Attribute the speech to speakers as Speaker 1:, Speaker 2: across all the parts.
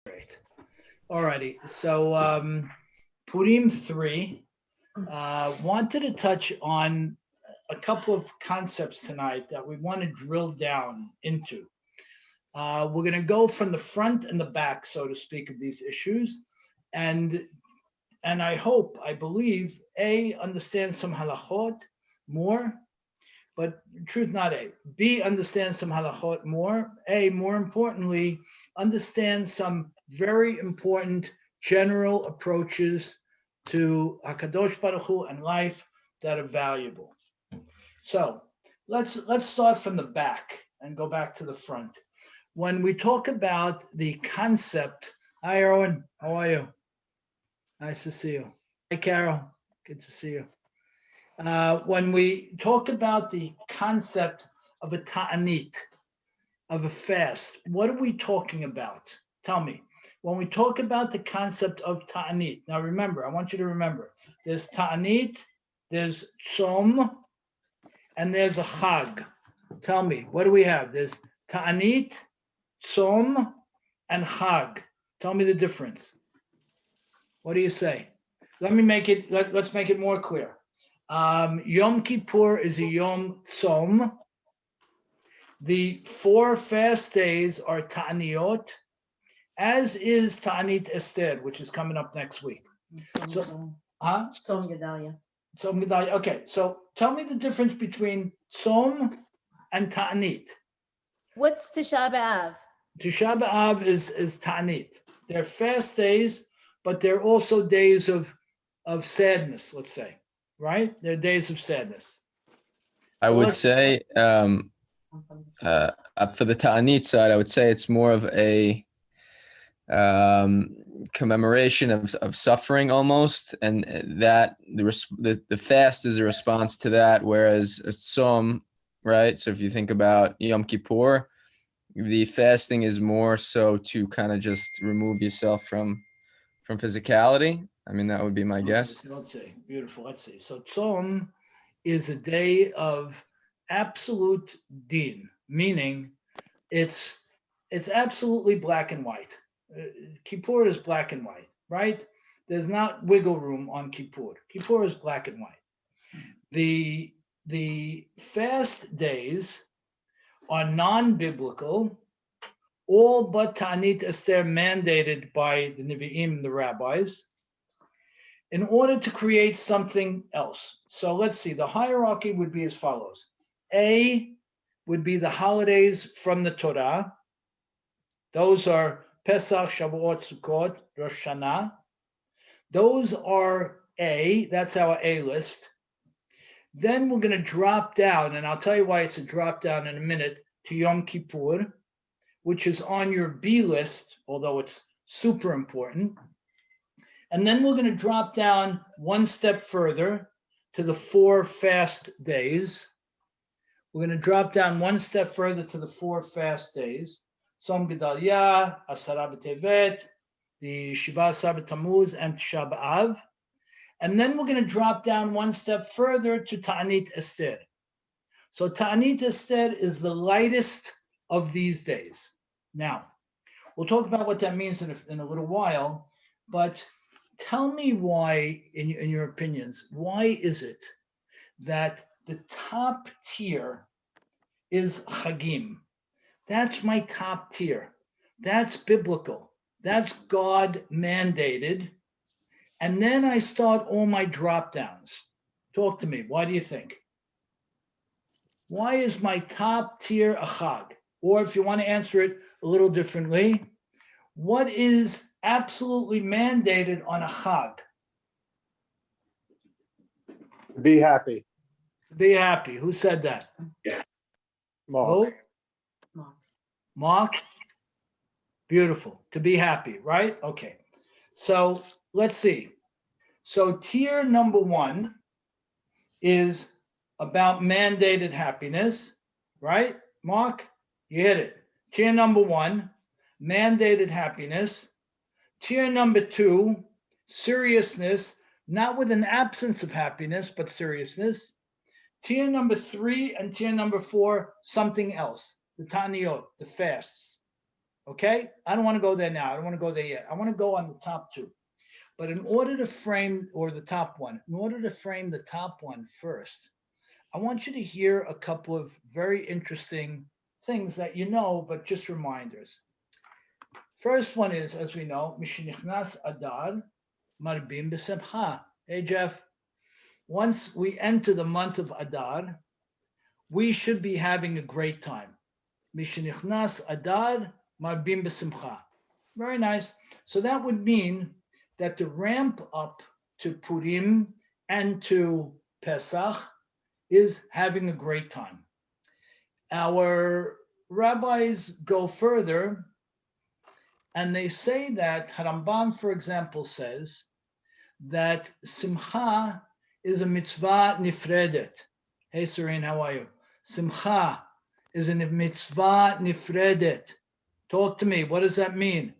Speaker 1: Great. Alrighty. So Purim 3 wanted to touch on a couple of concepts tonight that we want to drill down into. We're going to go from the front and the back, so to speak, of these issues, and I hope, I believe, understand some halachot more, but truth not A. B, understand some halachot more. More importantly, understand some very important general approaches to Hakadosh Baruch Hu and life that are valuable. So let's start from the back and go back to the front. When we talk about the concept, hi Erwin, how are you? Nice to see you. Hi Carol, good to see you. When we talk about the concept of a ta'anit, of a fast, what are we talking about? Tell me. When we talk about the concept of ta'anit, now remember, I want you to remember, there's ta'anit, there's tzom, and there's a chag. Tell me, what do we have? There's ta'anit, tzom, and chag. Tell me the difference. What do you say? Let's make it more clear. Yom Kippur is a Yom Tzom. The 4 fast days are Ta'aniyot, as is Ta'anit Esther, which is coming up next week.
Speaker 2: Tzom Gedalia.
Speaker 1: Tzom Gedalia. Okay, so tell me the difference between Tzom and Ta'anit.
Speaker 2: What's Tisha B'Av?
Speaker 1: Tisha B'Av is Ta'anit. They're fast days, but they're also days of sadness, let's say. Right? They're days of sadness.
Speaker 3: I would say for the Ta'anit side, I would say it's more of a commemoration of suffering almost, and that the fast is a response to that, whereas a Tzom, right? So if you think about Yom Kippur, the fasting is more so to kind of just remove yourself from physicality. I mean, that would be my guess.
Speaker 1: Let's see. Beautiful. Let's see. So Tzom is a day of absolute din, meaning it's absolutely black and white. Kippur is black and white, right? There's not wiggle room on Kippur. Kippur is black and white. The fast days are non-biblical, all but Ta'anit Esther mandated by the Nevi'im, the rabbis, in order to create something else. So let's see, the hierarchy would be as follows. A would be the holidays from the Torah. Those are Pesach, Shavuot, Sukkot, Rosh Hashanah. Those are A, that's our A list. Then we're going to drop down, and I'll tell you why it's a drop down in a minute, to Yom Kippur, which is on your B list, although it's super important. And then we're going to drop down one step further to the 4 fast days. We're going to drop down one step further to the 4 fast days. Tzom Gedalia, Asara B'Tevet, the Shiva Asar B'Tammuz, and Tisha B'Av. And then we're going to drop down one step further to Ta'anit Esther. So Ta'anit Esther is the lightest of these days. Now, we'll talk about what that means in a little while, but tell me why, in your opinions, why is it that the top tier is Chagim? That's my top tier. That's biblical. That's God mandated. And then I start all my drop downs. Talk to me. Why do you think? Why is my top tier a Chag? Or if you want to answer it a little differently, what is absolutely mandated on a Chag?
Speaker 4: Be happy.
Speaker 1: Be happy. Who said that?
Speaker 4: Mark.
Speaker 1: Who? Mark? Beautiful. To be happy, right? Okay. So let's see. So tier number 1 is about mandated happiness, right? Mark, you hit it. Tier number 1, mandated happiness. Tier number 2, seriousness, not with an absence of happiness, but seriousness. Tier number 3 and tier number 4, something else. The Taniyot, the fasts. Okay, I don't want to go there now. I don't want to go there yet. I want to go on the top two. But in order to frame, or the top one, in order to frame the top one first, I want you to hear a couple of very interesting things that you know, but just reminders. First one is, as we know, Mishnichnas Adar Marbim B'Simcha. Hey, Jeff, once we enter the month of Adar, we should be having a great time. Mishnichnas Adar Marbim B'Simcha. Very nice. So that would mean that the ramp up to Purim and to Pesach is having a great time. Our rabbis go further and they say that Harambam, for example, says that Simcha is a mitzvah nifredet. Hey, Serene, how are you? Simcha is a mitzvah nifredet. Talk to me. What does that mean?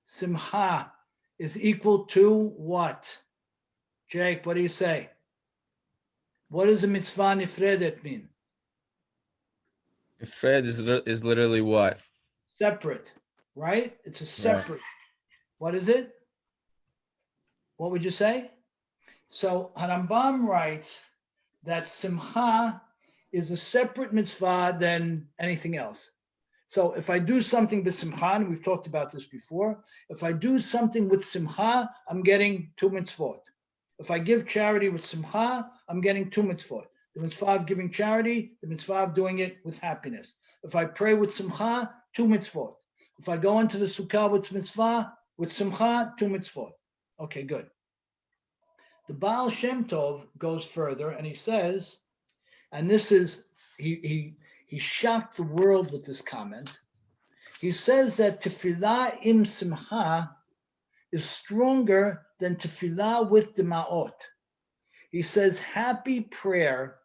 Speaker 1: Simcha is equal to what? Jake, what do you say? What does a mitzvah nifredet mean?
Speaker 3: Nifred is literally what?
Speaker 1: Separate, right? It's a separate. Right. What is it? What would you say? So Harambam writes that Simcha is a separate mitzvah than anything else. So if I do something with Simcha, and we've talked about this before, if I do something with Simcha, I'm getting 2 mitzvot. If I give charity with Simcha, I'm getting 2 mitzvot. The mitzvah of giving charity, the mitzvah of doing it with happiness. If I pray with Simcha, 2 mitzvot. If I go into the sukkah with mitzvah, with Simcha, 2 mitzvot. Okay, good. The Baal Shem Tov goes further and he says, and this is, he shocked the world with this comment. He says that tefillah im simcha is stronger than tefillah with dema'ot. He says happy prayer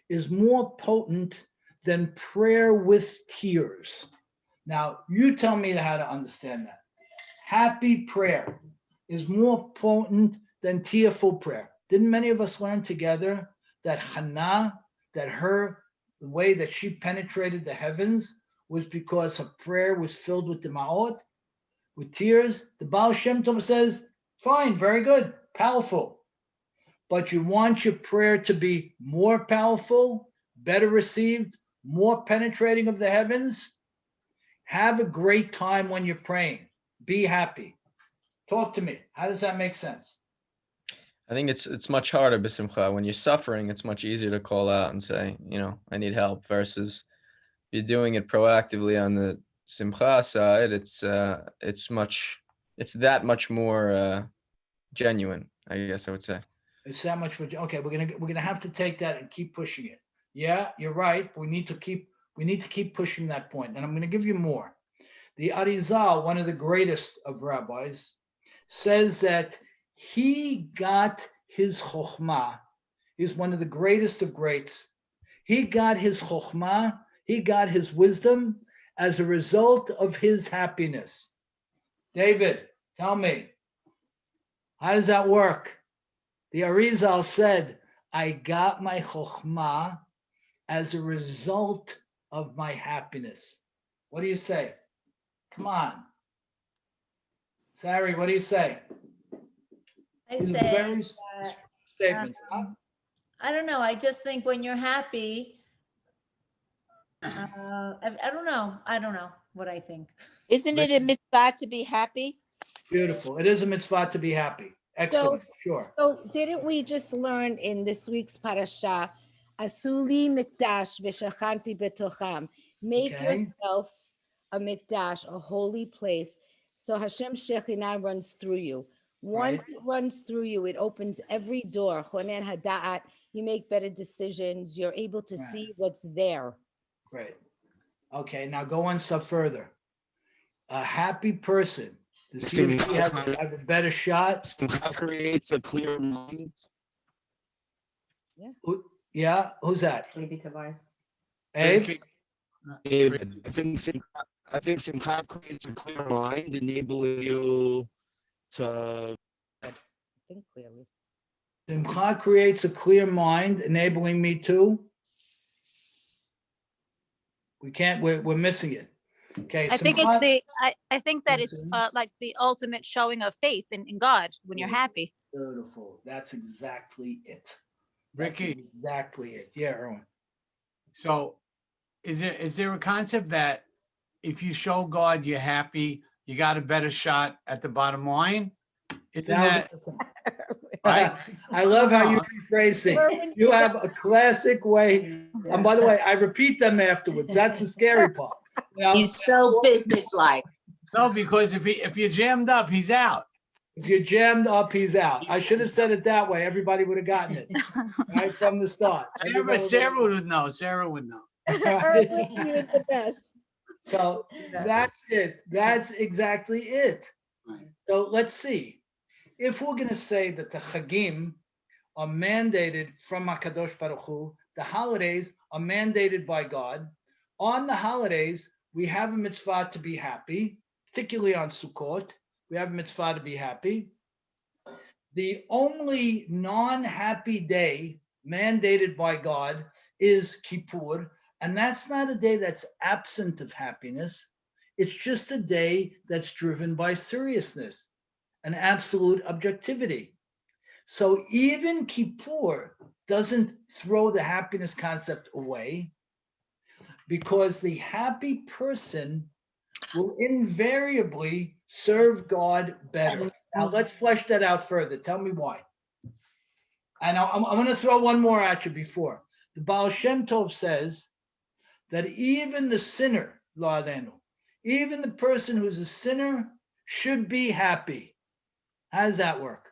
Speaker 1: is more potent than prayer with tears. Now, you tell me how to understand that. Happy prayer is more potent than tearful prayer. Didn't many of us learn together that Hannah, that the way that she penetrated the heavens was because her prayer was filled with dema'ot, with tears? The Baal Shem Tov says, fine, very good, powerful. But you want your prayer to be more powerful, better received, more penetrating of the heavens? Have a great time when you're praying. Be happy. Talk to me. How does that make sense?
Speaker 3: I think it's much harder, b'simcha. When you're suffering, it's much easier to call out and say, I need help, versus you're doing it proactively on the simcha side. It's that much more genuine, I guess I would say.
Speaker 1: It's that much more. Okay, we're gonna have to take that and keep pushing it. Yeah, you're right. We need to keep pushing that point, and I'm going to give you more. The Arizal, one of the greatest of rabbis, says that he got his chokhmah. He's one of the greatest of greats. He got his chokhmah, he got his wisdom as a result of his happiness. David, tell me, how does that work? The Arizal said, I got my chokhmah as a result of my happiness. What do you say? Come on. Sari, what do you say?
Speaker 2: I
Speaker 1: These are
Speaker 2: say
Speaker 1: very
Speaker 2: that,
Speaker 1: statements.
Speaker 2: I don't know. I just think when you're happy, I don't know. I don't know what I think.
Speaker 5: Isn't it a mitzvah to be happy?
Speaker 1: Beautiful. It is a mitzvah to be happy. Excellent. Sure.
Speaker 6: So didn't we just learn in this week's parasha, Asuli mikdash v'shachanti betocham, make yourself a mikdash, a holy place, so Hashem Shekhinah runs through you. Once it runs through you, it opens every door. Chonen hada'at, you make better decisions. You're able to see what's there.
Speaker 1: Great. Okay, now go one step further. A happy person, does he or she have a better shot?
Speaker 7: Simcha creates a clear mind.
Speaker 1: Yeah, who's that?
Speaker 2: Maybe Tavares.
Speaker 1: Abe?
Speaker 7: David, I think Simcha creates a clear mind, enabling you to
Speaker 6: Think clearly.
Speaker 1: Simcha creates a clear mind, enabling me to. We're missing it. Okay.
Speaker 8: I think it's
Speaker 1: Simcha-
Speaker 8: the, I think that it's
Speaker 1: Listen.
Speaker 8: like the ultimate showing of faith in God when you're happy.
Speaker 1: Beautiful. That's exactly it. That's
Speaker 9: Ricky,
Speaker 1: exactly it. Yeah, Erwin.
Speaker 9: so is there a concept that if you show God you're happy, you got a better shot at the bottom line? Isn't that
Speaker 1: 1000%.
Speaker 9: right?
Speaker 1: I love how you
Speaker 9: No.
Speaker 1: rephrase things. You have a classic way. And by the way, I repeat them afterwards. That's the scary part. You know,
Speaker 10: He's so businesslike.
Speaker 9: No, because if you're jammed up, he's out.
Speaker 1: if you're jammed up, he's out. I should have said it that way. Everybody would have gotten it right from the start.
Speaker 9: Sarah would know. Sarah would know.
Speaker 6: Erwin, you're the best.
Speaker 1: So that's it. That's exactly it.
Speaker 9: Right.
Speaker 1: So let's see. If we're going to say that the Chagim are mandated from HaKadosh Baruch Hu, the holidays are mandated by God. On the holidays, we have a mitzvah to be happy, particularly on Sukkot. We have a mitzvah to be happy. The only non-happy day mandated by God is Kippur, and that's not a day that's absent of happiness. It's just a day that's driven by seriousness and absolute objectivity. So even Kippur doesn't throw the happiness concept away, because the happy person will invariably serve God better. Now let's flesh that out further. Tell me why. And I'm going to throw one more at you before. The Baal Shem Tov says that even the sinner, lo alenu, even the person who's a sinner should be happy. How does that work?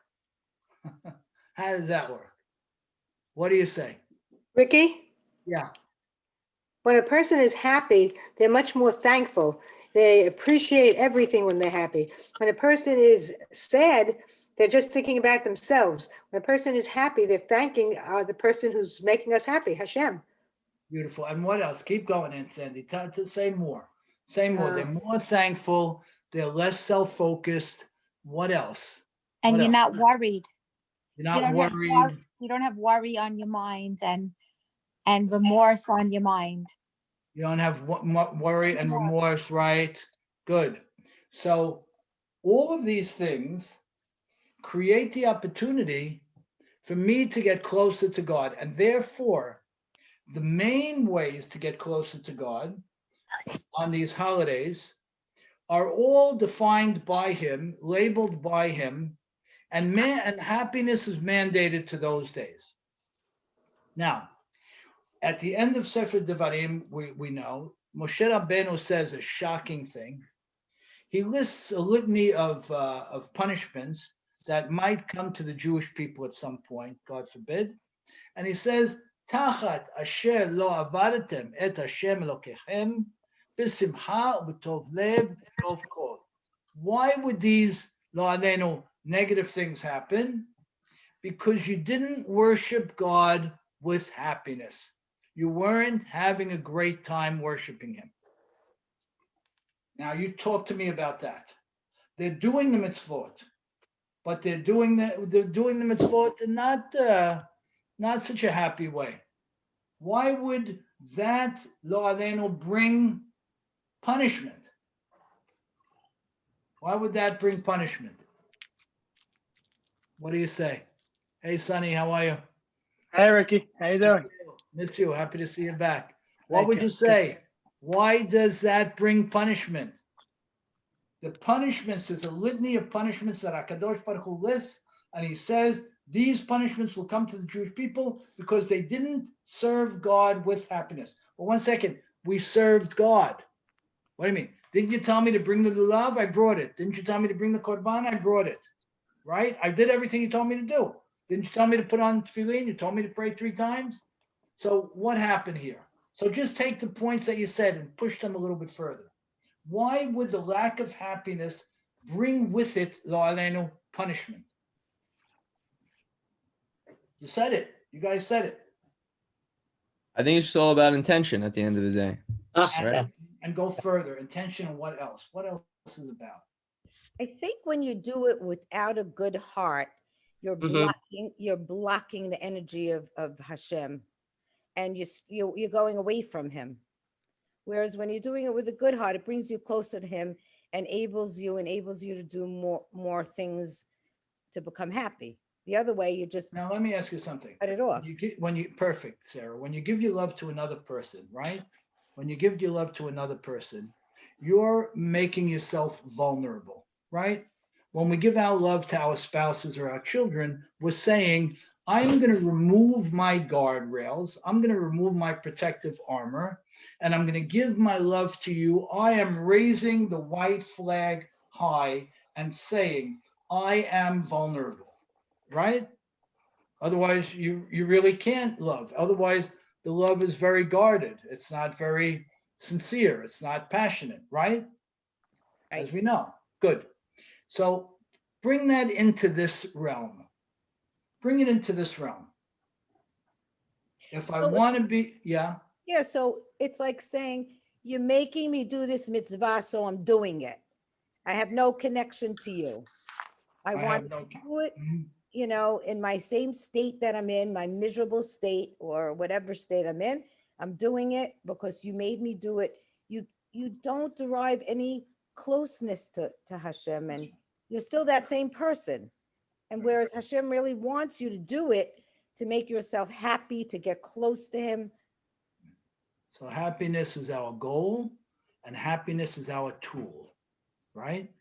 Speaker 1: How does that work? What do you say?
Speaker 11: Ricky,
Speaker 1: Yeah.
Speaker 11: when a person is happy, they're much more thankful. They appreciate everything when they're happy. When a person is sad, they're just thinking about themselves. When a person is happy, they're thanking the person who's making us happy, Hashem.
Speaker 1: Beautiful. And what else? Keep going, Aunt Sandy. Say more. Say more. They're more thankful. They're less self-focused. What else?
Speaker 12: And
Speaker 1: What
Speaker 12: you're
Speaker 1: else?
Speaker 12: not worried.
Speaker 1: You're not
Speaker 12: You don't have
Speaker 1: worried.
Speaker 12: you don't have worry on your mind and remorse on your mind.
Speaker 1: You don't have worry and remorse, right? Good. So all of these things create the opportunity for me to get closer to God. And therefore, the main ways to get closer to God on these holidays are all defined by Him, labeled by Him, and happiness is mandated to those days. Now, at the end of Sefer Devarim, we know, Moshe Rabbeinu says a shocking thing. He lists a litany of punishments that might come to the Jewish people at some point, God forbid. And he says, Tachat asher lo avadatem et Hashem Elokechem b'simcha u'b'tov lev u'b'tov kol. Why would these lo alenu negative things happen? Because you didn't worship God with happiness. You weren't having a great time worshiping Him. Now you talk to me about that. They're doing the mitzvot, but they're doing the mitzvot in not such a happy way. Why would that lo alenu bring punishment? Why would that bring punishment? What do you say? Hey, Sonny, how are you?
Speaker 13: Hey, Ricky. How you doing?
Speaker 1: Miss you. Happy to see you back. What
Speaker 13: Thank
Speaker 1: would
Speaker 13: you.
Speaker 1: you say? Why does that bring punishment? The punishments, there's a litany of punishments that HaKadosh Baruch Hu lists, and he says these punishments will come to the Jewish people because they didn't serve God with happiness. Well, 1 second, we served God. What do you mean? Didn't you tell me to bring the lulav? I brought it. Didn't you tell me to bring the korban? I brought it. Right? I did everything you told me to do. Didn't you tell me to put on tefillin? You told me to pray 3 times. So what happened here? So just take the points that you said and push them a little bit further. Why would the lack of happiness bring with it, lo alenu, punishment? You said it. You guys said it.
Speaker 3: I think it's just all about intention at the end of the day.
Speaker 1: And go further. Intention and what else? What else is it about?
Speaker 6: I think when you do it without a good heart, you're blocking the energy of Hashem, and you're going away from Him. Whereas when you're doing it with a good heart, it brings you closer to him, enables you to do more things to become happy. The other way, you just
Speaker 1: Now, let me ask you something.
Speaker 6: cut it off.
Speaker 1: Perfect, Sarah. When you give your love to another person, right? When you give your love to another person, you're making yourself vulnerable, right? When we give our love to our spouses or our children, we're saying, I'm going to remove my guardrails. I'm going to remove my protective armor, and I'm going to give my love to you. I am raising the white flag high and saying, I am vulnerable, right? Otherwise, you really can't love. Otherwise, the love is very guarded. It's not very sincere. It's not passionate, right? As we know. Good. So bring that into this realm. Bring it into this realm. If I want to be, yeah.
Speaker 6: Yeah, so it's like saying, you're making me do this mitzvah, so I'm doing it. I have no connection to you. I want to do it, in my same state that I'm in, my miserable state or whatever state I'm in. I'm doing it because you made me do it. You don't derive any closeness to Hashem, and you're still that same person. And whereas Hashem really wants you to do it to make yourself happy, to get close to him.
Speaker 1: So happiness is our goal, and happiness is our tool, right?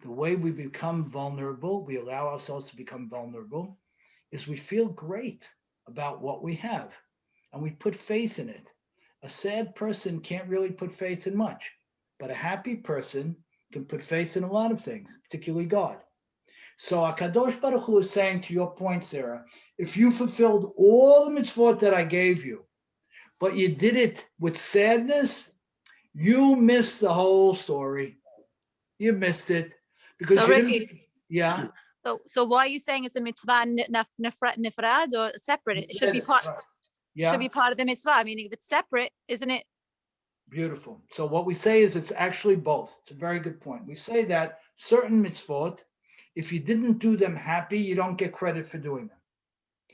Speaker 1: The way we become vulnerable, we allow ourselves to become vulnerable, is we feel great about what we have, and we put faith in it. A sad person can't really put faith in much, but a happy person can put faith in a lot of things, particularly God. So HaKadosh Baruch Hu is saying, to your point, Sarah, if you fulfilled all the mitzvot that I gave you, but you did it with sadness, you missed the whole story. You missed it. Because
Speaker 8: So Ricky,
Speaker 1: yeah.
Speaker 8: So why are you saying it's a mitzvah nifrad or separate? It should be part.
Speaker 1: Yeah.
Speaker 8: Should be part of the mitzvah. I mean, if it's separate, isn't it?
Speaker 1: Beautiful. So what we say is it's actually both. It's a very good point. We say that certain mitzvot, if you didn't do them happy, you don't get credit for doing them.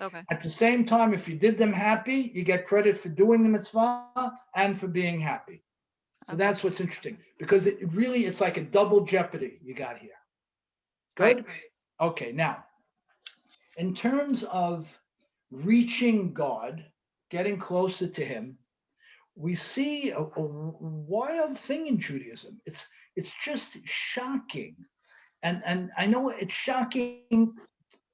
Speaker 8: Okay.
Speaker 1: At the same time, if you did them happy, you get credit for doing the mitzvah and for being happy. So that's what's interesting, because it's like a double jeopardy you got here. Good? Right. Okay, now, in terms of reaching God, getting closer to him, we see a wild thing in Judaism. It's just shocking. And I know it's shocking,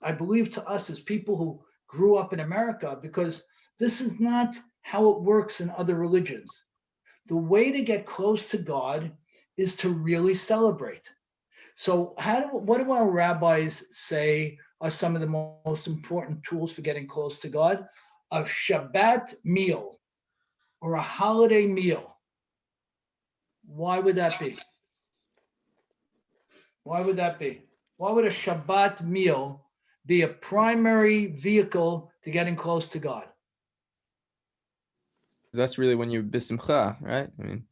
Speaker 1: I believe, to us as people who grew up in America, because this is not how it works in other religions. The way to get close to God is to really celebrate. So what do our rabbis say are some of the most important tools for getting close to God? A Shabbat meal or a holiday meal. Why would that be? Why would that be? Why would a Shabbat meal be a primary vehicle to getting close to God?
Speaker 3: Because that's really when you bisimcha, right? I mean,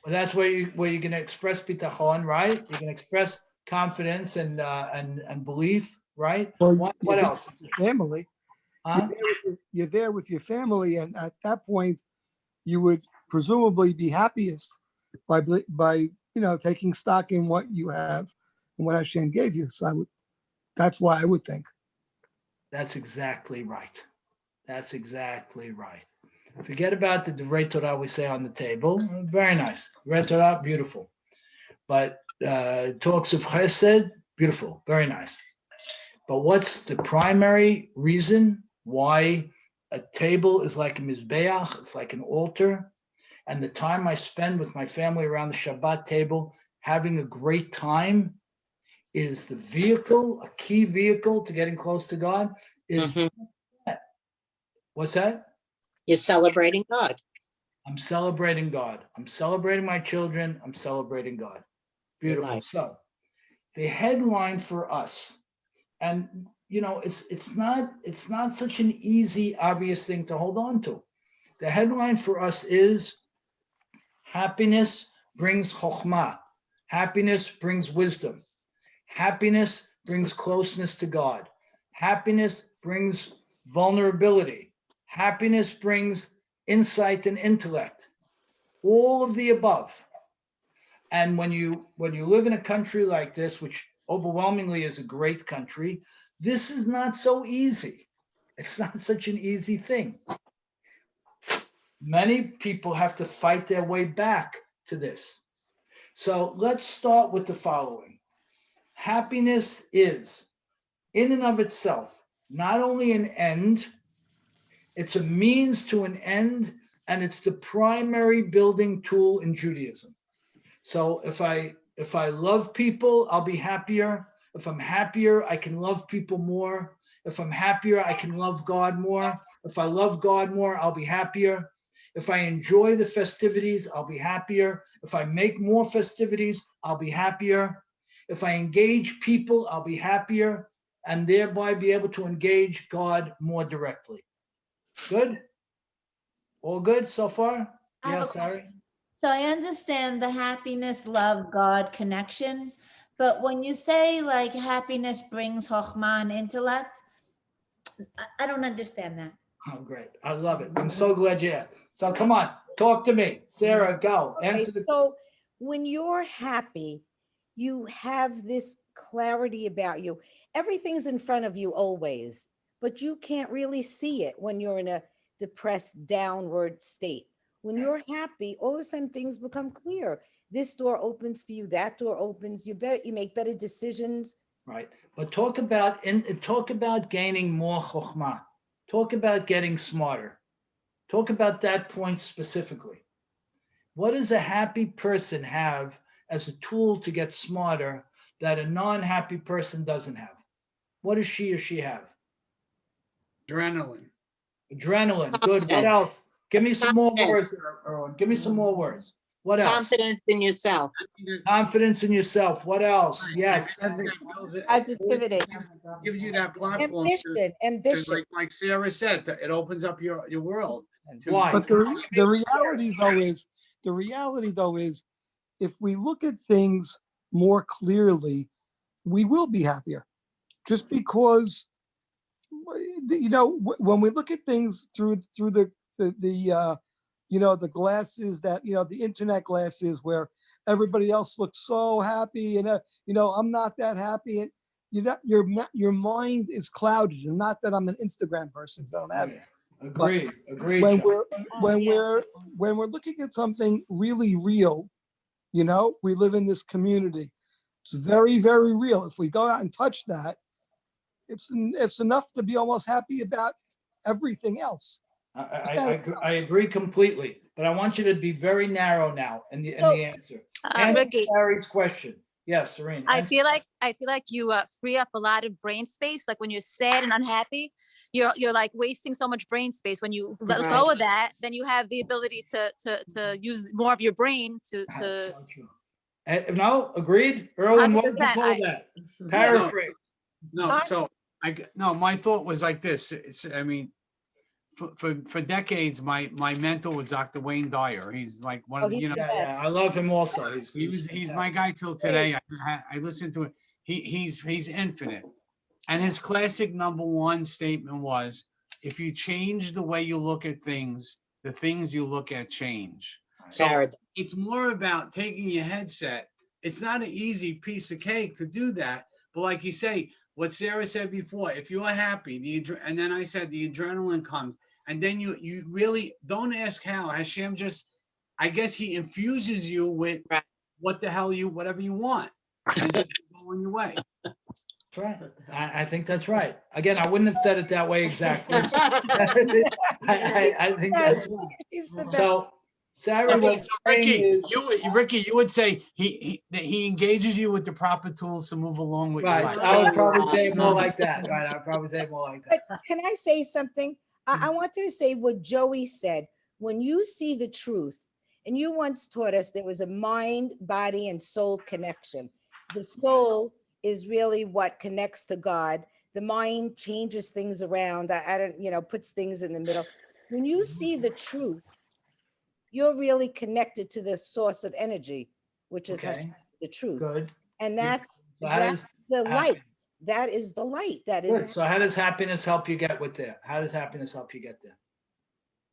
Speaker 1: well, that's where you're going to express bitachon, right? You can express confidence and belief, right?
Speaker 10: Well,
Speaker 1: what else?
Speaker 10: Family.
Speaker 1: Huh?
Speaker 10: You're there with your family, and at that point, you would presumably be happiest by taking stock in what you have and what Hashem gave you. So that's why I would think.
Speaker 1: That's exactly right. That's exactly right. Forget about the Divrei Torah we say on the table. Very nice. Divrei Torah, beautiful. But talks of Chesed, beautiful. Very nice. But what's the primary reason why a table is like a mizbeach? It's like an altar. And the time I spend with my family around the Shabbat table, having a great time, is the vehicle, a key vehicle to getting close to God. Is what's that?
Speaker 14: You're celebrating God.
Speaker 1: I'm celebrating God. I'm celebrating my children. I'm celebrating God. Beautiful. So the headline for us, and it's not such an easy, obvious thing to hold on to. The headline for us is happiness brings chokhmah. Happiness brings wisdom. Happiness brings closeness to God. Happiness brings vulnerability. Happiness brings insight and intellect. all of the above. And when you live in a country like this, which overwhelmingly is a great country, this is not so easy. It's not such an easy thing. Many people have to fight their way back to this. So let's start with the following. Happiness is, in and of itself, not only an end, it's a means to an end, and it's the primary building tool in Judaism. So if I love people, I'll be happier. If I'm happier, I can love people more. If I'm happier, I can love God more. If I love God more, I'll be happier. If I enjoy the festivities, I'll be happier. If I make more festivities, I'll be happier. If I engage people, I'll be happier, and thereby be able to engage God more directly. Good? All good so far?
Speaker 2: I have a
Speaker 1: Yes, Harry?
Speaker 2: So I understand the happiness, love, God connection. But when you say like happiness brings chokhmah and intellect, I don't understand that.
Speaker 1: Oh, great. I love it. I'm so glad you asked. So come on, talk to me. Sarah, go.
Speaker 6: Okay,
Speaker 1: Answer the
Speaker 6: so when you're happy, you have this clarity about you. Everything's in front of you always, but you can't really see it when you're in a depressed, downward state. When you're happy, all of a sudden things become clear. This door opens for you, that door opens. You make better decisions.
Speaker 1: right. But talk about gaining more chokhmah. Talk about getting smarter. Talk about that point specifically. What does a happy person have as a tool to get smarter that a non-happy person doesn't have? What does she or she have?
Speaker 9: Adrenaline.
Speaker 1: Adrenaline. Good. What else? Give me some more words, Erwin. Give me some more words. What else?
Speaker 14: Confidence in yourself.
Speaker 1: Confidence in yourself. What else? Yes.
Speaker 6: Positivity.
Speaker 9: Gives you that platform.
Speaker 6: Ambition.
Speaker 9: Like Sarah said, it opens up your world.
Speaker 1: Why?
Speaker 10: But the reality though is, if we look at things more clearly, we will be happier. Just because, when we look at things through the glasses that, the internet glasses, where everybody else looks so happy and I'm not that happy, and your mind is clouded. And not that I'm an Instagram person, so I don't have it.
Speaker 1: Agreed. Agreed.
Speaker 10: When
Speaker 1: John.
Speaker 10: we're looking at something really real, we live in this community. It's very, very real. If we go out and touch that, it's enough to be almost happy about everything else.
Speaker 1: I agree completely, but I want you to be very narrow now in the answer. Answer
Speaker 8: Ricky.
Speaker 1: Harry's question. Yes, Serene.
Speaker 8: I feel like you free up a lot of brain space. Like when you're sad and unhappy, you're like wasting so much brain space. When you let go of that, then you have the ability to use more of your brain to.
Speaker 1: So true. No, agreed. Erwin, what would you call that? Paraphrase.
Speaker 9: No, my thought was like this. For decades, my mentor was Dr. Wayne Dyer. He's like one of
Speaker 1: Yeah, I love him also.
Speaker 9: He's my guy till today. I listen to it. He's infinite, and his classic #1 statement was, "If you change the way you look at things, the things you look at change." So it's more about taking your headset. It's not an easy piece of cake to do that, but like you say, what Sarah said before, if you're happy, and then I said the adrenaline comes, and then you really don't ask how. Hashem just, I guess he infuses you with whatever you want, and just go on your way.
Speaker 1: That's right. I think that's right. Again, I wouldn't have said it that way exactly. I think that's right. So, Sarah,
Speaker 9: Ricky, you would say he engages you with the proper tools to move along with your life.
Speaker 1: I would probably say it more like that. Right, I would probably say it more like that.
Speaker 6: But can I say something? I wanted to say what Joey said. When you see the truth, and you once taught us there was a mind, body, and soul connection. The soul is really what connects to God. The mind changes things around. I don't, puts things in the middle. When you see the truth, you're really connected to the source of energy, which is Hashem, the truth.
Speaker 1: Good.
Speaker 6: And that's the light. That is the light. That is.
Speaker 1: Good. So how does happiness help you get with there? How does happiness help you get there?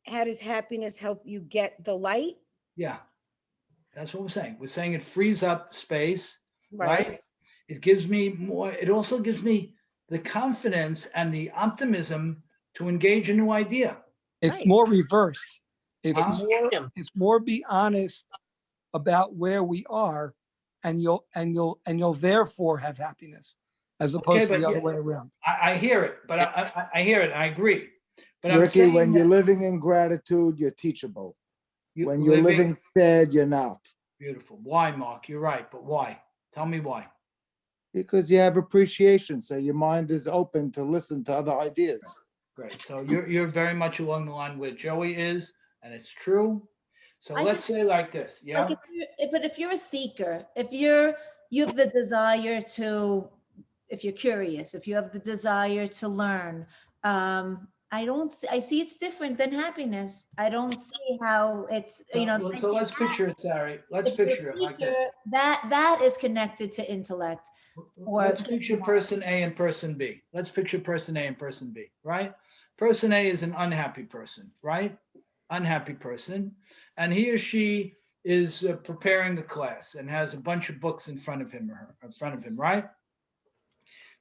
Speaker 6: How does happiness help you get the light?
Speaker 1: Yeah, that's what we're saying. We're saying it frees up space,
Speaker 6: Right.
Speaker 1: right? It gives me more. It also gives me the confidence and the optimism to engage a new idea.
Speaker 10: It's
Speaker 6: Right.
Speaker 10: more reverse. It's
Speaker 1: Huh?
Speaker 10: more,
Speaker 14: freedom.
Speaker 10: it's more be honest about where we are, and you'll therefore have happiness, as opposed to
Speaker 1: but
Speaker 10: the other
Speaker 1: yeah,
Speaker 10: way around.
Speaker 1: I hear it, but I hear it. I agree. But I'm
Speaker 4: Ricky,
Speaker 1: saying
Speaker 4: when you're
Speaker 1: that
Speaker 4: living in gratitude, you're teachable.
Speaker 1: you
Speaker 4: When you're living fed, you're not.
Speaker 1: beautiful. Why, Mark? You're right, but why? Tell me why.
Speaker 4: Because you have appreciation, so your mind is open to listen to other ideas.
Speaker 1: Great. So you're very much along the line where Joey is, and it's true. So
Speaker 2: I
Speaker 1: let's
Speaker 2: can-
Speaker 1: say like this. Yeah.
Speaker 2: Like but if you're a seeker, if you have the desire to, if you're curious, if you have the desire to learn, I see it's different than happiness. I don't see how it's, I
Speaker 1: So
Speaker 2: see
Speaker 1: let's picture it, Sari. Let's
Speaker 2: if you're a
Speaker 1: picture it like this.
Speaker 2: seeker, that is connected to intellect. Or
Speaker 1: Let's picture person A and person B. Let's picture person A and person B, right? Person A is an unhappy person, right? Unhappy person. And he or she is preparing a class and has a bunch of books in front of him or her, in front of him, right?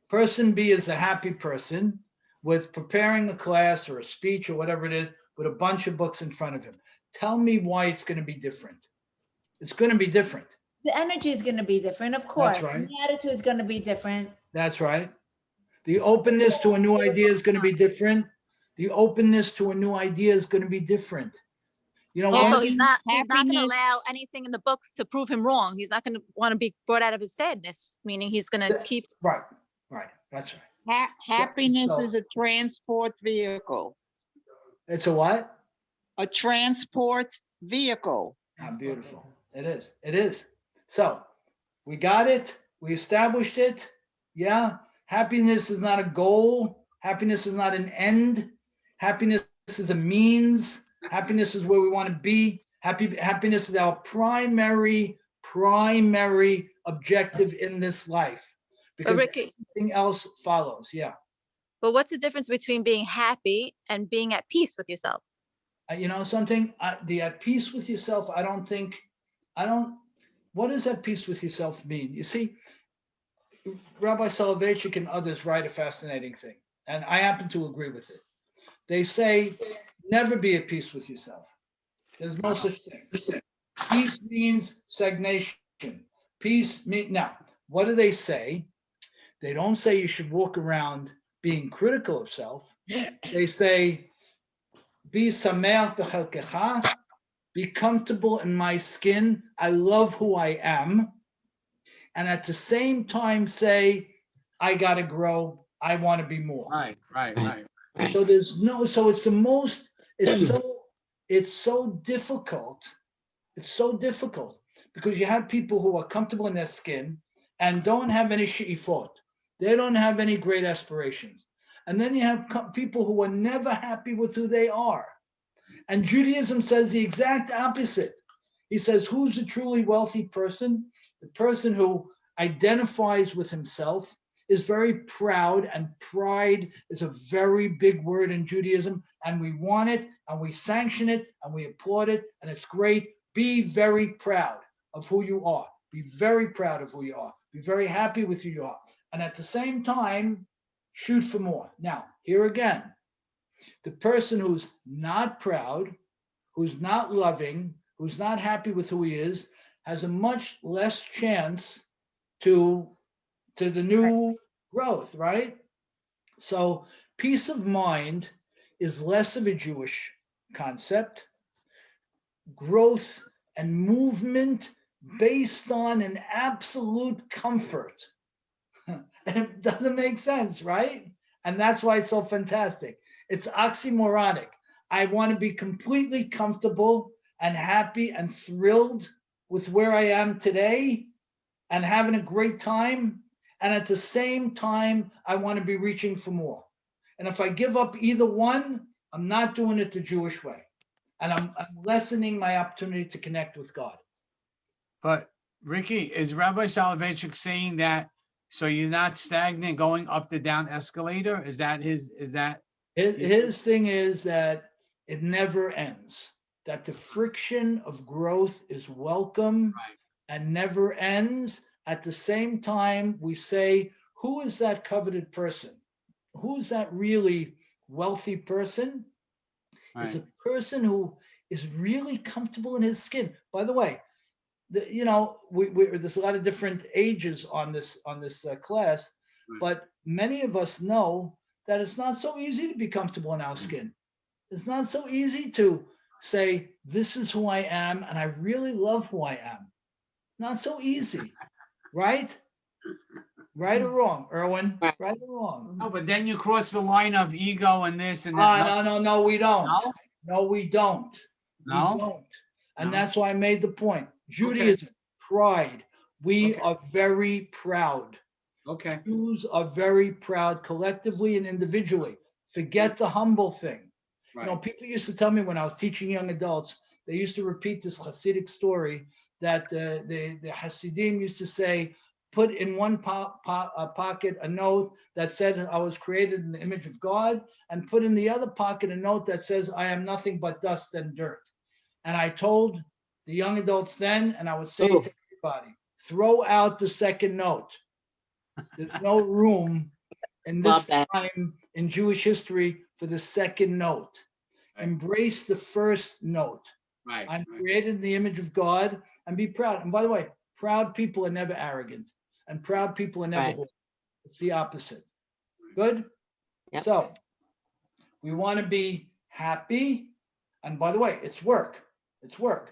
Speaker 1: Person B is a happy person with preparing a class or a speech or whatever it is with a bunch of books in front of him. Tell me why it's going to be different. It's going to be different.
Speaker 2: the energy is going to be different, of course.
Speaker 1: That's right.
Speaker 2: The attitude is going to be different.
Speaker 1: That's right. The openness to a new idea is going to be different. The openness to a new idea is going to be different.
Speaker 8: Also,
Speaker 1: Once-
Speaker 8: he's not going to
Speaker 12: Happiness.
Speaker 8: allow anything in the books to prove him wrong. He's not going to want to be brought out of his sadness, meaning he's going to keep.
Speaker 1: Right. That's right.
Speaker 12: Happiness
Speaker 1: So-
Speaker 12: is a transport vehicle.
Speaker 1: It's a what?
Speaker 12: A transport vehicle.
Speaker 1: Ah, beautiful. It is. It is. So we got it. We established it. Yeah. Happiness is not a goal. Happiness is not an end. Happiness is a means. Happiness is where we want to be. Happiness is our primary objective in this life. Because
Speaker 8: Ricky,
Speaker 1: everything else follows. Yeah.
Speaker 8: but what's the difference between being happy and being at peace with yourself?
Speaker 1: You know something? The at peace with yourself, what does at peace with yourself mean? You see, Rabbi Soloveitchik and others write a fascinating thing, and I happen to agree with it. They say, never be at peace with yourself. There's no such thing. Peace means stagnation. Peace means, now, what do they say? They don't say you should walk around being critical of self. They say, be sameach b'chelkecha, be comfortable in my skin. I love who I am. And at the same time say, I got to grow. I want to be more.
Speaker 9: Right.
Speaker 1: So it's so difficult. It's so difficult because you have people who are comfortable in their skin and don't have any she'ifot. They don't have any great aspirations. And then you have people who are never happy with who they are. And Judaism says the exact opposite. He says, who's a truly wealthy person? The person who identifies with himself, is very proud, and pride is a very big word in Judaism, and we want it, and we sanction it, and we applaud it, and it's great. Be very proud of who you are. Be very proud of who you are. Be very happy with who you are. And at the same time, shoot for more. Now, here again, the person who's not proud, who's not loving, who's not happy with who he is, has a much less chance to the new growth, right? So peace of mind is less of a Jewish concept. Growth and movement based on an absolute comfort. It doesn't make sense, right? And that's why it's so fantastic. It's oxymoronic. I want to be completely comfortable and happy and thrilled with where I am today and having a great time. And at the same time, I want to be reaching for more. And if I give up either one, I'm not doing it the Jewish way. And I'm lessening my opportunity to connect with God.
Speaker 9: But Ricky, is Rabbi Soloveitchik saying that so you're not stagnant going up the down escalator? Is that
Speaker 1: His thing is that it never ends. that the friction of growth is welcome
Speaker 9: Right.
Speaker 1: and never ends. At the same time, we say, who is that coveted person? Who's that really wealthy person? Is
Speaker 9: Right.
Speaker 1: a person who is really comfortable in his skin. By the way, there's a lot of different ages on this class,
Speaker 9: Right.
Speaker 1: but many of us know that it's not so easy to be comfortable in our skin. It's not so easy to say, this is who I am, and I really love who I am. Not so easy, right? Right or wrong, Erwin? Right or wrong?
Speaker 9: No, but then you cross the line of ego and this and that.
Speaker 1: No, we don't.
Speaker 9: No?
Speaker 1: No, we don't.
Speaker 9: No?
Speaker 1: We don't. And
Speaker 9: No?
Speaker 1: that's why I made the point. Judaism, pride. We
Speaker 9: Okay.
Speaker 1: are very proud.
Speaker 9: Okay.
Speaker 1: Jews are very proud collectively and individually. Forget the humble thing. You know,
Speaker 9: Right.
Speaker 1: people used to tell me when I was teaching young adults, they used to repeat this Hasidic story that the Hasidim used to say, put in one pocket a note that said, I was created in the image of God, and put in the other pocket a note that says, I am nothing but dust and dirt. And I told the young adults then, and I would say to everybody, throw out the second note. There's no room in this time in Jewish history for the second note.
Speaker 9: Right.
Speaker 1: Embrace the first note.
Speaker 9: Right.
Speaker 1: I'm created in the image of God, and be proud. And by the way, proud people are never arrogant, and proud people are never
Speaker 14: Right.
Speaker 1: holy. It's the opposite. Good?
Speaker 14: Yep.
Speaker 1: So we want to be happy. And by the way, it's work. It's work.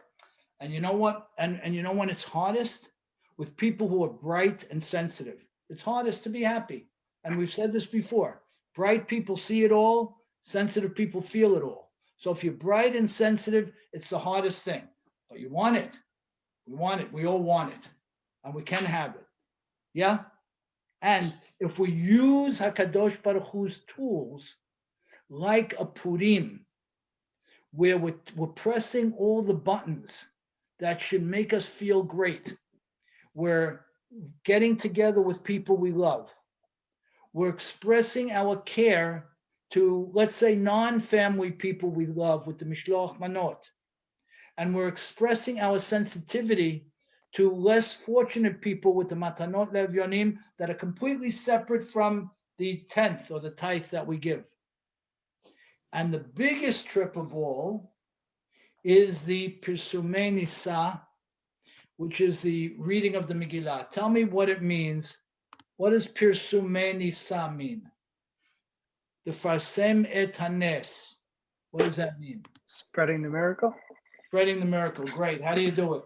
Speaker 1: And you know what? And you know when it's hardest? With people who are bright and sensitive. It's hardest to be happy. And we've said this before. Bright people see it all, sensitive people feel it all. So if you're bright and sensitive, it's the hardest thing. But you want it. We want it. We all want it. And we can have it. Yeah? And if we use HaKadosh Baruch Hu's tools, like a Purim, where we're pressing all the buttons that should make us feel great. We're getting together with people we love. We're expressing our care to, let's say, non-family people we love with the Mishloach Manot. And we're expressing our sensitivity to less fortunate people with the Matanot Levyonim that are completely separate from the 10th or the tithe that we give. And the biggest trip of all is the Pirsumei Nisa, which is the reading of the Megillah. Tell me what it means. What does Pirsumei Nisa mean? The Fasem et Hanes. What does that mean?
Speaker 13: Spreading the miracle.
Speaker 1: Spreading the miracle. Great. How do you do it?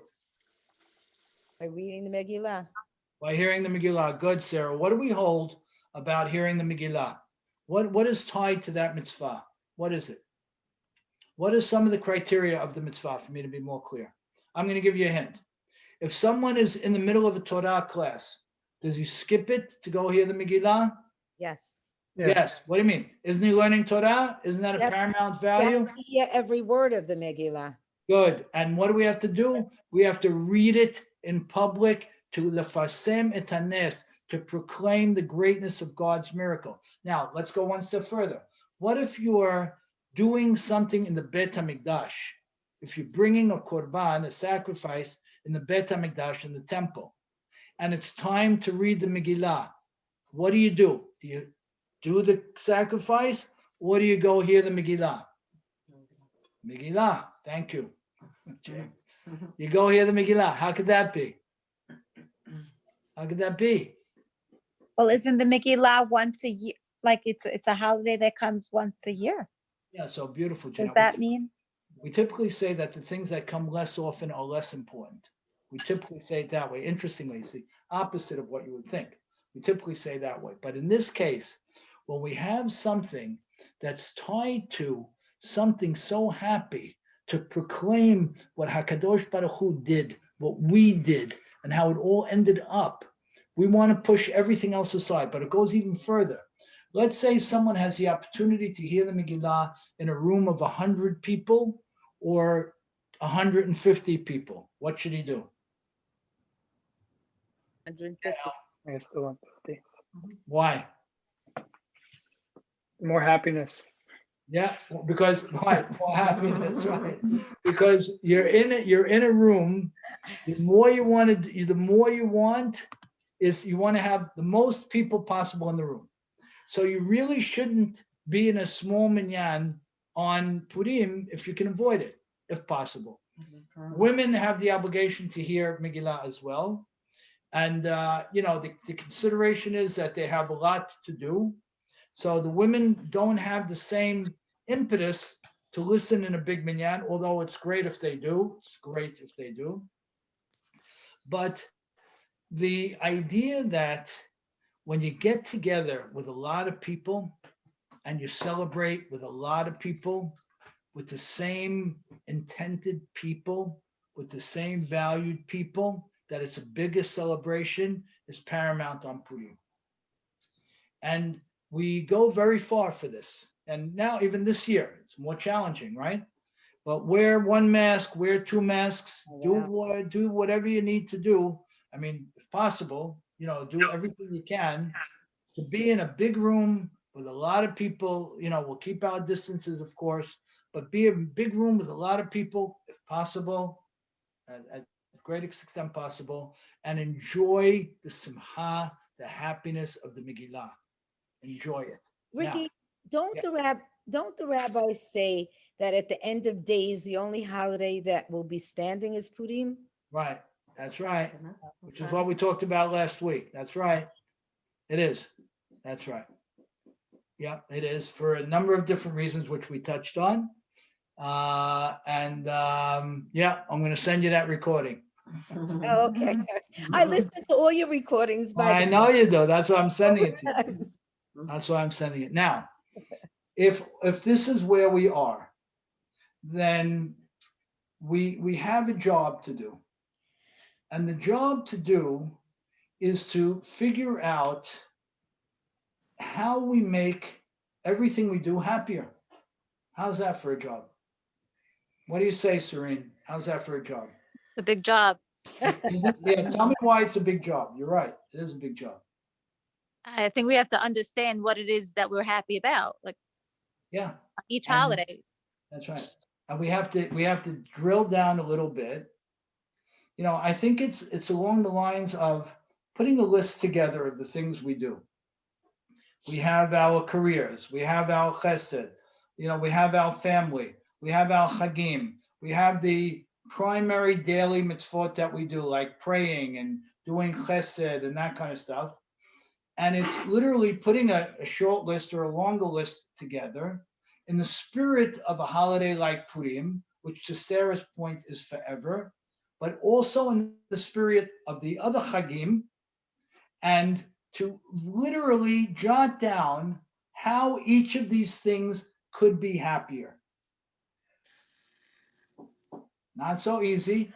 Speaker 6: By reading the Megillah.
Speaker 1: By hearing the Megillah. Good, Sarah. What do we hold about hearing the Megillah? What is tied to that mitzvah? What is it? What is some of the criteria of the mitzvah for me to be more clear? I'm going to give you a hint. If someone is in the middle of a Torah class, does he skip it to go hear the Megillah?
Speaker 6: Yes.
Speaker 1: Yes. What do you mean? Isn't he learning Torah? Isn't that a
Speaker 6: Yep.
Speaker 1: paramount value?
Speaker 6: Yeah, every word of the Megillah.
Speaker 1: Good. And what do we have to do? We have to read it in public to lefasem et hanes, to proclaim the greatness of God's miracle. Now, let's go one step further. What if you are doing something in the Beit HaMikdash? If you're bringing a korban, a sacrifice in the Beit HaMikdash, in the temple, and it's time to read the Megillah, what do? Do you do the sacrifice, or do you go hear the Megillah? Megillah, thank you. You go hear the Megillah. How could that be? How could that be?
Speaker 12: Well, isn't the Megillah once a year? Like it's a holiday that comes once a year.
Speaker 1: Yeah, so beautiful.
Speaker 12: Does that mean?
Speaker 1: We typically say that the things that come less often are less important. We typically say it that way. Interestingly, it's the opposite of what you would think. We typically say that way. But in this case, when we have something that's tied to something so happy, to proclaim what HaKadosh Baruch Hu did, what we did, and how it all ended up, we want to push everything else aside, but it goes even further. Let's say someone has the opportunity to hear the Megillah in a room of 100 people or 150 people. What should he do?
Speaker 6: 150.
Speaker 13: I guess the 150.
Speaker 1: Why?
Speaker 13: More happiness.
Speaker 1: Yeah, because right, more happiness, right? Because you're in a room. The more you want to, the more you want is you want to have the most people possible in the room. So you really shouldn't be in a small minyan on Purim if you can avoid it, if possible. Women have the obligation to hear Megillah as well. And, the consideration is that they have a lot to do. So the women don't have the same impetus to listen in a big minyan, although it's great if they do. It's great if they do. But the idea that when you get together with a lot of people and you celebrate with a lot of people, with the same intended people, with the same valued people, that it's a bigger celebration is paramount on Purim. And we go very far for this. And now, even this year, it's more challenging, right? But wear one mask, wear two masks, do whatever you need to do. I mean, if possible, do everything you can to be in a big room with a lot of people. We'll keep our distances, of course, but be a big room with a lot of people, if possible, at great extent possible, and enjoy the simcha, the happiness of the Megillah. Enjoy it.
Speaker 6: Ricky,
Speaker 1: Now,
Speaker 6: don't the rabbis say that at the end of days, the only holiday that will be standing is Purim?
Speaker 1: right. That's right. Which is what we talked about last week. That's right. It is. That's right. Yeah, it is for a number of different reasons, which we touched on. I'm going to send you that recording.
Speaker 6: Oh, okay. I listened to all your recordings,
Speaker 1: I know you do. That's why I'm sending it to you. That's why I'm sending it. Now, if this is where we are, then we have a job to do. And the job to do is to figure out how we make everything we do happier. How's that for a job? What do you say, Serene? How's that for a job?
Speaker 8: The big job.
Speaker 1: Yeah, tell me why it's a big job. You're right. It is a big job.
Speaker 8: I think we have to understand what it is that we're happy about, like each holiday.
Speaker 1: That's right. And we have to drill down a little bit. I think it's along the lines of putting a list together of the things we do. We have our careers, we have our chesed, we have our family, we have our chagim, we have the primary daily mitzvot that we do, like praying and doing chesed and that kind of stuff. And it's literally putting a short list or a longer list together in the spirit of a holiday like Purim, which to Sarah's point is forever, but also in the spirit of the other chagim, and to literally jot down how each of these things could be happier. Not so easy.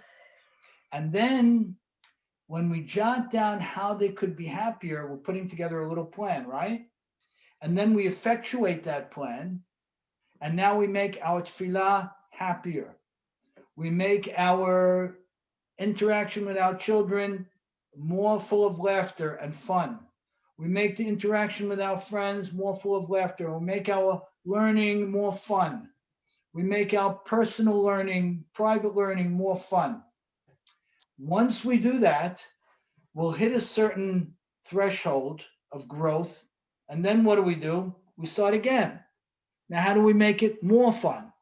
Speaker 1: And then when we jot down how they could be happier, we're putting together a little plan, right? And then we effectuate that plan. And now we make our tefillah happier. We make our interaction with our children more full of laughter and fun. We make the interaction with our friends more full of laughter. We make our learning more fun. We make our personal learning, private learning more fun. Once we do that, we'll hit a certain threshold of growth. And then what do? We start again. Now, how do we make it more fun?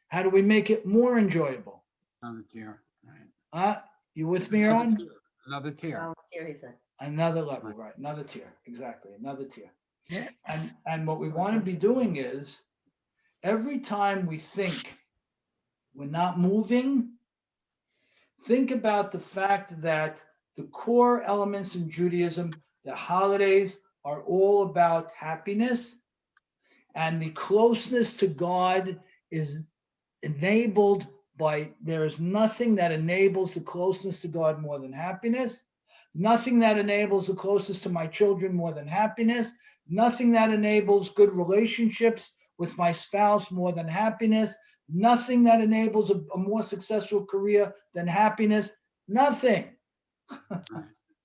Speaker 1: How do we make it more enjoyable?
Speaker 9: Another tier. Right.
Speaker 1: You with me, Aaron?
Speaker 9: Another tier.
Speaker 1: Another level, right? Another tier, exactly. Another tier. And what we want to be doing is every time we think we're not moving, think about the fact that the core elements in Judaism, the holidays, are all about happiness, and the closeness to God is enabled by, there is nothing that enables the closeness to God more than happiness. Nothing that enables the closest to my children more than happiness. Nothing that enables good relationships with my spouse more than happiness. Nothing that enables a more successful career than happiness. Nothing.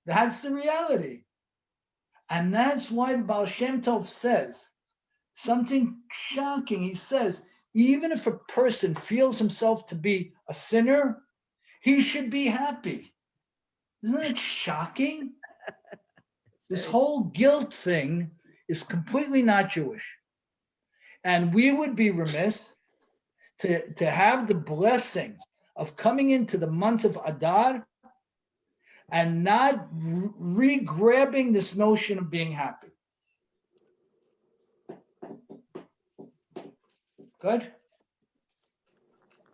Speaker 1: That's the reality. And that's why the Baal Shem Tov says something shocking. He says, even if a person feels himself to be a sinner, he should be happy. Isn't that shocking? This whole guilt thing is completely not Jewish. And we would be remiss to have the blessing of coming into the month of Adar and not re-grabbing this notion of being happy. Good?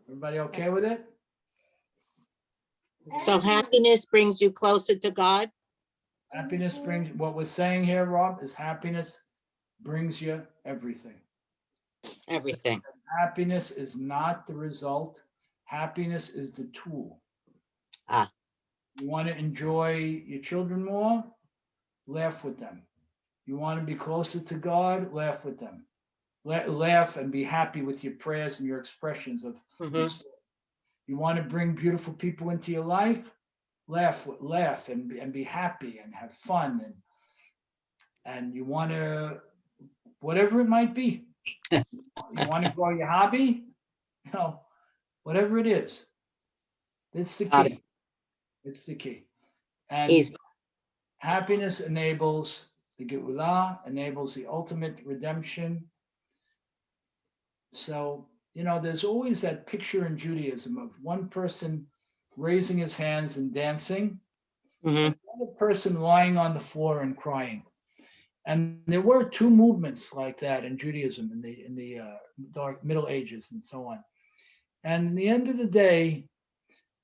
Speaker 1: Everybody okay with it?
Speaker 14: So happiness brings you closer to God?
Speaker 1: Happiness brings, what we're saying here, Rob, is happiness brings you everything.
Speaker 14: Everything.
Speaker 1: Happiness is not the result. Happiness is the tool.
Speaker 14: Ah.
Speaker 1: You want to enjoy your children more? Laugh with them. You want to be closer to God? Laugh with them. Laugh and be happy with your prayers and your expressions of. You want to bring beautiful people into your life? Laugh and be happy and have fun and you want to, whatever it might be. You want to grow your hobby? You know, whatever it is. It's the key. It's the key. And happiness enables the Geulah, enables the ultimate redemption. So, you know, there's always that picture in Judaism of one person raising his hands and dancing, another person lying on the floor and crying. And there were two movements like that in Judaism in the dark Middle Ages and so on. And in the end of the day,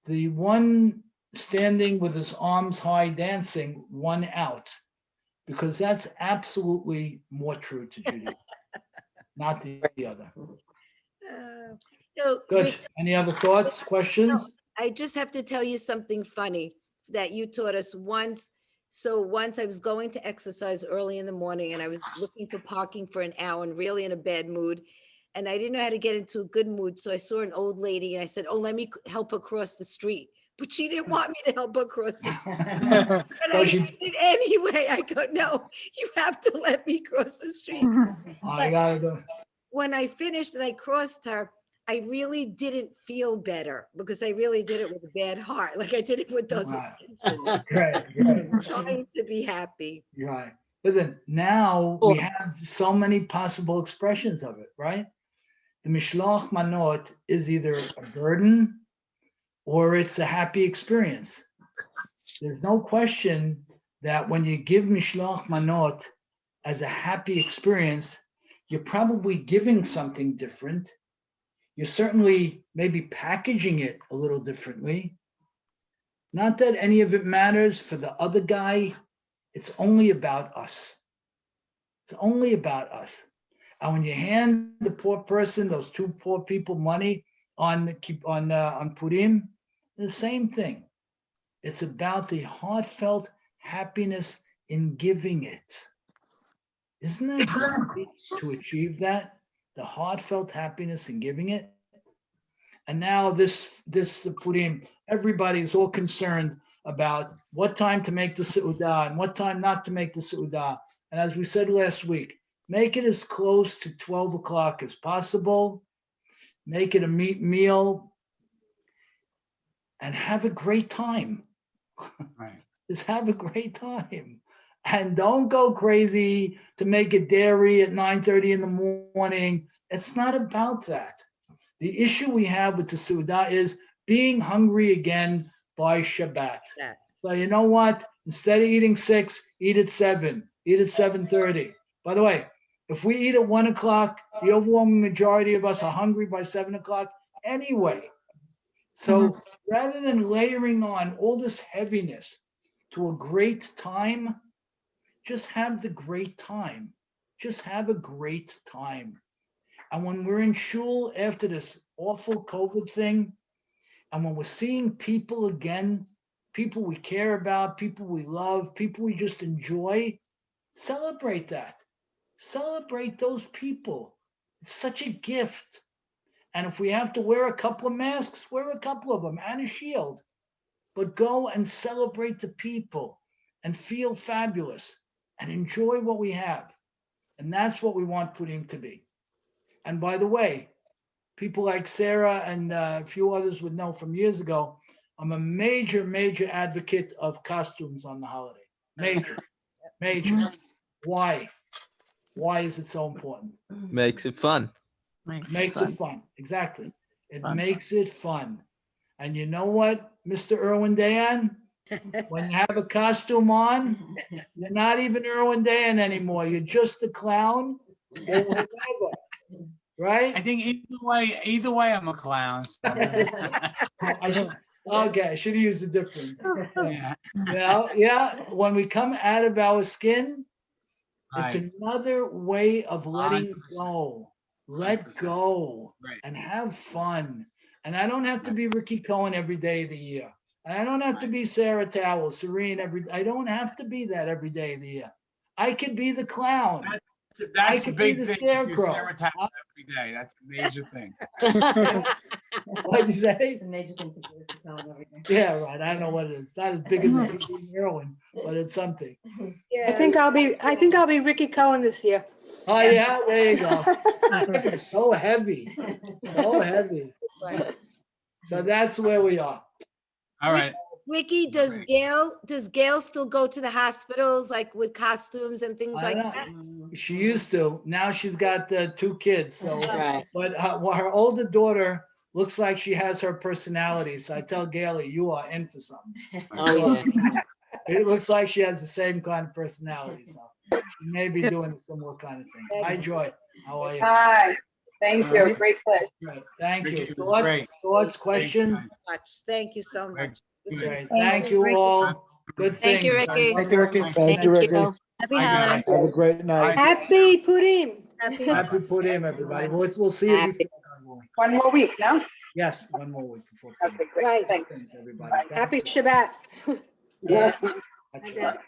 Speaker 1: the one standing with his arms high dancing won out, because that's absolutely more true to Judaism, not the other. Good.
Speaker 15: Rick,
Speaker 1: Any other thoughts, questions?
Speaker 15: I just have to tell you something funny that you taught us once. So once I was going to exercise early in the morning and I was looking for parking for an hour and really in a bad mood. And I didn't know how to get into a good mood. So I saw an old lady and I said, oh, let me help her cross the street. But she didn't want me to help her cross the street. But
Speaker 1: So
Speaker 15: I
Speaker 1: she-
Speaker 15: did it anyway. I go, no, you have to let me cross the street.
Speaker 1: I gotta go.
Speaker 15: When I finished and I crossed her, I really didn't feel better because I really did it with a bad heart. Like I did it with those intentions.
Speaker 1: Right.
Speaker 15: Trying to be happy.
Speaker 1: Right. Listen, now we have so many possible expressions of it, right? The Mishloach Manot is either a burden or it's a happy experience. There's no question that when you give Mishloach Manot as a happy experience, you're probably giving something different. You're certainly maybe packaging it a little differently. Not that any of it matters for the other guy. It's only about us. It's only about us. And when you hand the poor person, those two poor people, money on Purim, the same thing. It's about the heartfelt happiness in giving it. Isn't that great to achieve that? The heartfelt happiness in giving it. And now this Purim, everybody's all concerned about what time to make the Seudah and what time not to make the Seudah. And as we said last week, make it as close to 12 o'clock as possible. Make it a meat meal and have a great time.
Speaker 9: Right.
Speaker 1: Just have a great time. And don't go crazy to make it dairy at 9:30 in the morning. It's not about that. The issue we have with the Seudah is being hungry again by Shabbat.
Speaker 15: Yeah.
Speaker 1: So you know what? Instead of eating 6, eat at 7, eat at 7:30. By the way, if we eat at 1 o'clock, the overwhelming majority of us are hungry by 7 o'clock anyway. So rather than layering on all this heaviness to a great time, just have the great time. Just have a great time. And when we're in shul after this awful COVID thing, and when we're seeing people again, people we care about, people we love, people we just enjoy, celebrate that. Celebrate those people. It's such a gift. And if we have to wear a couple of masks, wear a couple of them and a shield. But go and celebrate the people and feel fabulous and enjoy what we have. And that's what we want Purim to be. And by the way, people like Sarah and a few others would know from years ago, I'm a major, major advocate of costumes on the holiday. Major, major. Why? Why is it so important?
Speaker 3: Makes it fun.
Speaker 1: Makes it fun. Exactly. It
Speaker 2: Fun.
Speaker 1: makes it fun. And you know what, Mr. Irwin Dayan? When you have a costume on, you're not even Irwin Dayan anymore. You're just a clown or whatever. Right?
Speaker 9: I think either way, I'm a clown. So.
Speaker 1: Okay, I should have used a different.
Speaker 9: Yeah.
Speaker 1: Well, yeah, when we come out of our skin, it's
Speaker 9: Right.
Speaker 1: another way of letting
Speaker 9: 100%.
Speaker 1: go. Let
Speaker 9: 100%.
Speaker 1: go
Speaker 9: Right.
Speaker 1: and have fun. And I don't have to be Ricky Cohen every day of the year. And I don't have to be Sarah Towell, Serene I don't have to be that every day of the year. I could be the clown.
Speaker 9: That's a
Speaker 1: could be
Speaker 9: big
Speaker 1: the
Speaker 9: thing. If you're
Speaker 1: scarecrow.
Speaker 9: Sarah Towell every day, that's a major thing.
Speaker 1: What'd you say?
Speaker 16: The major thing to do is to tell them everything.
Speaker 1: Yeah, right. I don't know what it is. Not as big as being heroin, but it's something.
Speaker 11: I think I'll be Ricky Cohen this year.
Speaker 1: Oh yeah, there you go. It's so heavy. So heavy. So that's where we are.
Speaker 9: All right.
Speaker 15: Ricky, does Gail still go to the hospitals like with costumes and things
Speaker 1: I
Speaker 15: like
Speaker 1: know.
Speaker 15: that?
Speaker 1: She used to. Now she's got 2 kids. So,
Speaker 14: Right.
Speaker 1: but her older daughter looks like she has her personality. So I tell Gailey, you are in for something.
Speaker 14: Oh, yeah.
Speaker 1: It looks like she has the same kind of personality. So she may be doing a similar kind of thing. Hi, Joy. How are you?
Speaker 17: Hi. Thank you.
Speaker 1: Right.
Speaker 17: Great play.
Speaker 1: Right. Thank
Speaker 9: Ricky,
Speaker 1: you.
Speaker 9: it was great.
Speaker 1: Thoughts, questions?
Speaker 9: Thanks,
Speaker 15: Thank you so much.
Speaker 1: Great. Thank you all. Good
Speaker 8: Thank you,
Speaker 1: things.
Speaker 8: Ricky.
Speaker 13: Thank you, Ricky.
Speaker 4: Thank you, Ricky.
Speaker 2: Happy
Speaker 9: Bye, guys.
Speaker 2: holidays.
Speaker 4: Have a great night.
Speaker 11: Happy Purim.
Speaker 1: Happy Purim, everybody. We'll see you
Speaker 14: Happy.
Speaker 1: before God willing.
Speaker 17: One more week, no?
Speaker 1: Yes, one more week before Purim.
Speaker 17: Okay, great.
Speaker 11: Right.
Speaker 17: Thanks.
Speaker 1: Thanks, everybody.
Speaker 11: Happy Shabbat.
Speaker 1: Yeah. That's right.